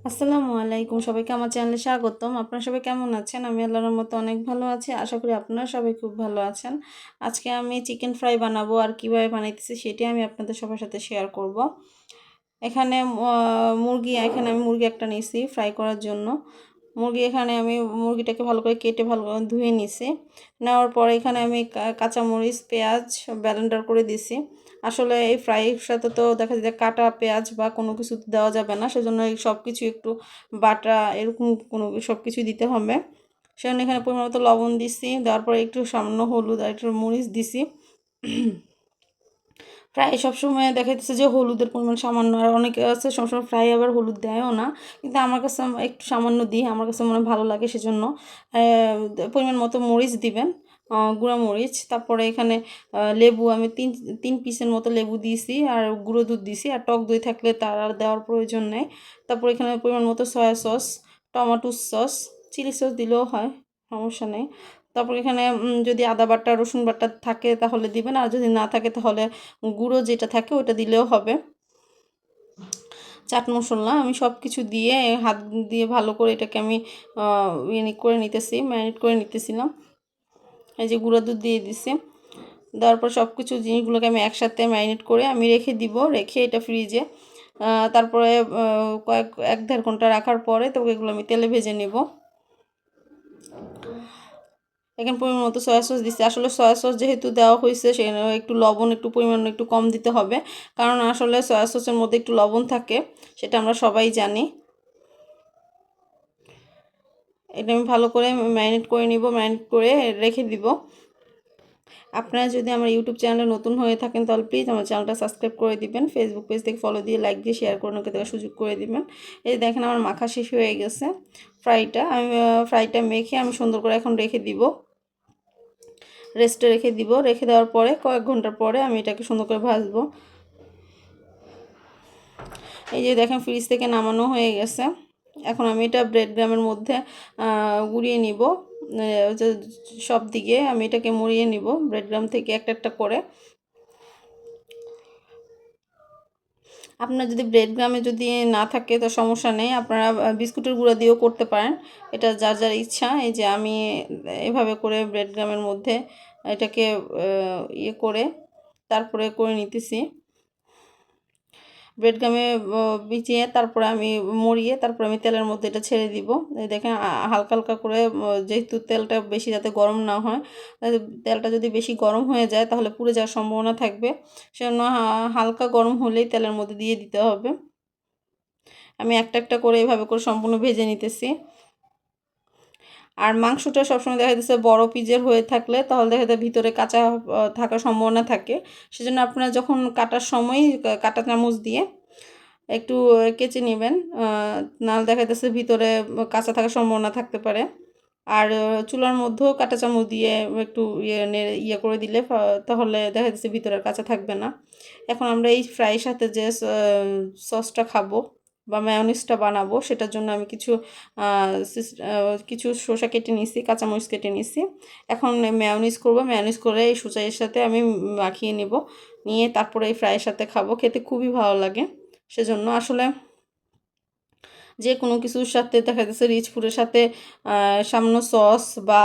আসসালামু আলাইকুম, সবাইকে আমার চ্যানেলে স্বাগতম। আপনারা সবাই কেমন আছেন? আমি আল্লাহর রহমতে অনেক ভালো আছি। আশা করি আপনারা সবাই খুব ভালো আছেন। আজকে আমি চিকেন ফ্রাই বানাবো, আর কিভাবে বানাইতেছি সেটি আমি আপনাদের সবার সাথে শেয়ার করব। এখানে আমি মুরগি একটা নিয়েছি ফ্রাই করার জন্য। এখানে আমি মুরগিটাকে ভালো করে কেটে ভালো করে ধুয়ে নিছি। নেওয়ার পরে এখানে আমি কাঁচামরিচ, পেঁয়াজ ব্লেন্ডার করে দিছি। আসলে এই ফ্রাইয়ের সাথে তো দেখা যায় কাটা পেঁয়াজ বা কোনো কিছু দেওয়া যাবে না, সেজন্য এই সব কিছু একটু বাটা এরকম কোনো সব কিছুই দিতে হবে। সেজন্য এখানে পরিমাণ মতো লবণ দিছি, দেওয়ার পরে একটু সামান্য হলুদ আর একটু মরিচ দিছি। ফ্রাই সবসময় দেখা যাচ্ছে যে হলুদের পরিমাণ সামান্য, আর অনেকে আছে সবসময় ফ্রাই আবার হলুদ দেয়ও না, কিন্তু আমার কাছে একটু সামান্য দিই, আমার কাছে মনে ভালো লাগে, সেজন্য পরিমাণ মতো মরিচ দিবেন, গুঁড়া মরিচ। তারপরে এখানে লেবু আমি তিন তিন পিসের মতো লেবু দিয়েছি, আর গুঁড়ো দুধ দিয়েছি, আর টক দই থাকলে তার আর দেওয়ার প্রয়োজন নেই। তারপর এখানে পরিমাণ মতো soya sauce, tomato sauce, chilli sauce দিলেও হয়, সমস্যা নেই। তারপর এখানে যদি আদা বাটা রসুন বাটা থাকে তাহলে দিবেন, আর যদি না থাকে তাহলে গুঁড়ো যেটা থাকে ওটা দিলেও হবে। চাট মশলা আমি সব কিছু দিয়ে হাত দিয়ে ভালো করে এটাকে আমি করে নিতেছি, ম্যারিনেট করে নিতেছিলাম। এই যে গুঁড়ো দুধ দিয়ে দিছি, দেওয়ার পর সব কিছু জিনিসগুলোকে আমি একসাথে ম্যারিনেট করে আমি রেখে দিব, রেখে এটা ফ্রিজে তারপরে এক দেড় ঘন্টা রাখার পরে তো এগুলো আমি তেলে ভেজে নেব। এখানে পরিমাণ মতো সয়া সস দিচ্ছি। আসলে সয়া সস যেহেতু দেওয়া হয়েছে সেখানে একটু লবণ একটু পরিমাণ একটু কম দিতে হবে, কারণ আসলে সয়া সসের মধ্যে একটু লবণ থাকে, সেটা আমরা সবাই জানি। এটা আমি ভালো করে ম্যারিনেট করে নিব, ম্যারিনেট করে রেখে দিব। আপনারা যদি আমার ইউটিউব চ্যানেলে নতুন হয়ে থাকেন তাহলে প্লিজ আমার চ্যানেলটা সাবস্ক্রাইব করে দিবেন, ফেসবুক পেজ থেকে ফলো দিয়ে লাইক দিয়ে শেয়ার করে ওকে দেওয়ার সুযোগ করে দিবেন। এই দেখেন আমার মাখা শেষ হয়ে গেছে ফ্রাইটা মেখে আমি সুন্দর করে এখন রেখে দিব, রেস্টে রেখে দিব। রেখে দেওয়ার পরে কয়েক ঘন্টার পরে আমি এটাকে সুন্দর করে ভাজবো। এই যে দেখেন ফ্রিজ থেকে নামানো হয়ে গেছে। এখন আমি এটা ব্রেড গ্রামের মধ্যে গুঁড়িয়ে নিব, সব দিকে আমি এটাকে মুড়িয়ে নিব ব্রেড গ্রাম থেকে একটা একটা করে। আপনার যদি ব্রেড গ্রামে যদি না থাকে তো সমস্যা নেই, আপনারা বিস্কুটের গুঁড়া দিয়েও করতে পারেন, এটা যার যার ইচ্ছা। এই যে আমি এভাবে করে ব্রেড গ্রামের মধ্যে এটাকে করে তারপরে করে নিতেছি। ব্রেড গামে বিছিয়ে তারপরে আমি মরিয়ে তারপরে আমি তেলের মধ্যে এটা ছেড়ে দিব। এই দেখেন হালকা হালকা করে, যেহেতু তেলটা বেশি যাতে গরম না হয়, তেলটা যদি বেশি গরম হয়ে যায় তাহলে পুড়ে যাওয়ার সম্ভাবনা থাকবে, সেজন্য হালকা গরম হলেই তেলের মধ্যে দিয়ে দিতে হবে। আমি একটা একটা করে এভাবে করে সম্পূর্ণ ভেজে নিতেছি। আর মাংসটা সবসময় দেখা যাচ্ছে বড় পিজের হয়ে থাকলে তাহলে দেখা যায় ভিতরে কাঁচা থাকার সম্ভাবনা থাকে, সেজন্য আপনারা যখন কাটার সময় কাঁটা চামচ দিয়ে একটু কেচে নেবেন, নাহলে দেখা যাচ্ছে ভিতরে কাঁচা থাকার সম্ভাবনা থাকতে পারে। আর চুলার মধ্যেও কাঁটা চামচ দিয়ে একটু করে দিলে তাহলে দেখা যাচ্ছে ভিতরে কাঁচা থাকবে না। এখন আমরা এই ফ্রাইয়ের সাথে যে সসটা খাবো বা ম্যায়োনিজটা বানাবো সেটার জন্য আমি কিছু শসা কেটে নিছি, কাঁচামরিচ কেটে নিছি। এখন ম্যায়োনিজ করবো, ম্যায়োনিজ করে এই শসার সাথে আমি মাখিয়ে নিব, নিয়ে তারপরে এই ফ্রাইয়ের সাথে খাবো, খেতে খুবই ভালো লাগে। সেজন্য আসলে যে কোনো কিছুর সাথে দেখা যাচ্ছে রিচ ফুডের সাথে সামান্য সস বা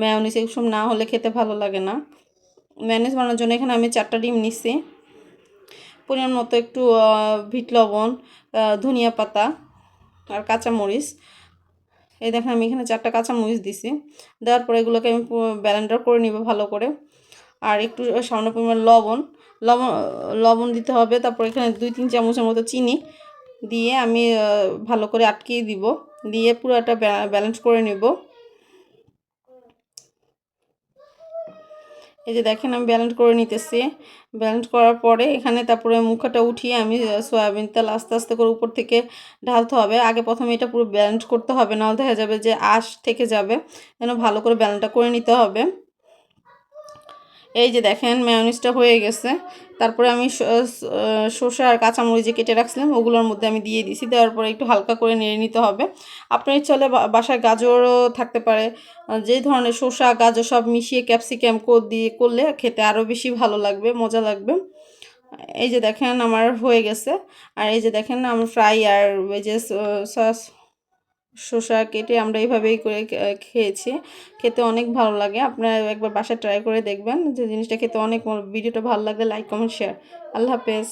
ম্যায়োনিজ এসব না হলে খেতে ভালো লাগে না। ম্যায়োনিজ বানানোর জন্য এখানে আমি 4টা ডিম নিচ্ছি, পরিমাণ মতো একটু বিট লবণ, ধনিয়া পাতা আর কাঁচামরিচ। এই দেখেন আমি এখানে 4টা কাঁচামরিচ দিছি। দেওয়ার পরে এগুলোকে আমি ব্লেন্ডার করে নিব ভালো করে। আর একটু সামান্য পরিমাণ লবণ লবণ দিতে হবে। তারপর এখানে 2-3 চামচের মতো চিনি দিয়ে আমি ভালো করে আটকিয়ে দিব, দিয়ে পুরোটা ব্যালেন্স করে নেব। এই যে দেখেন আমি ব্যালেন্স করে নিতেছি। ব্যালেন্স করার পরে এখানে তারপরে মুখটা উঠিয়ে আমি সয়াবিন তেল আস্তে আস্তে করে উপর থেকে ঢালতে হবে। আগে প্রথমে এটা পুরো ব্যালেন্স করতে হবে, নাহলে দেখা যাবে যে আঁশ থেকে যাবে, যেন ভালো করে ব্যালেন্সটা করে নিতে হবে। এই যে দেখেন ম্যায়োনিজটা হয়ে গেছে। তারপরে আমি শসা আর কাঁচামরিচ যে কেটে রাখছিলাম ওগুলোর মধ্যে আমি দিয়ে দিছি, দেওয়ার পরে একটু হালকা করে নেড়ে নিতে হবে। আপনার ইচ্ছা হলে বাসায় গাজরও থাকতে পারে, যে ধরনের শসা গাজর সব মিশিয়ে ক্যাপসিকাম দিয়ে করলে খেতে আরও বেশি ভালো লাগবে, মজা লাগবে। এই যে দেখেন আমার হয়ে গেছে। আর এই যে দেখেন আমার ফ্রাই আর ওই যে সস শসা কেটে আমরা এইভাবেই করে খেয়েছি। খেতে অনেক ভালো লাগে। আপনারা একবার বাসায় ট্রাই করে দেখবেন যে জিনিসটা খেতে অনেক। ভিডিওটা ভালো লাগলে লাইক কমেন্ট শেয়ার। আল্লাহ হাফেজ।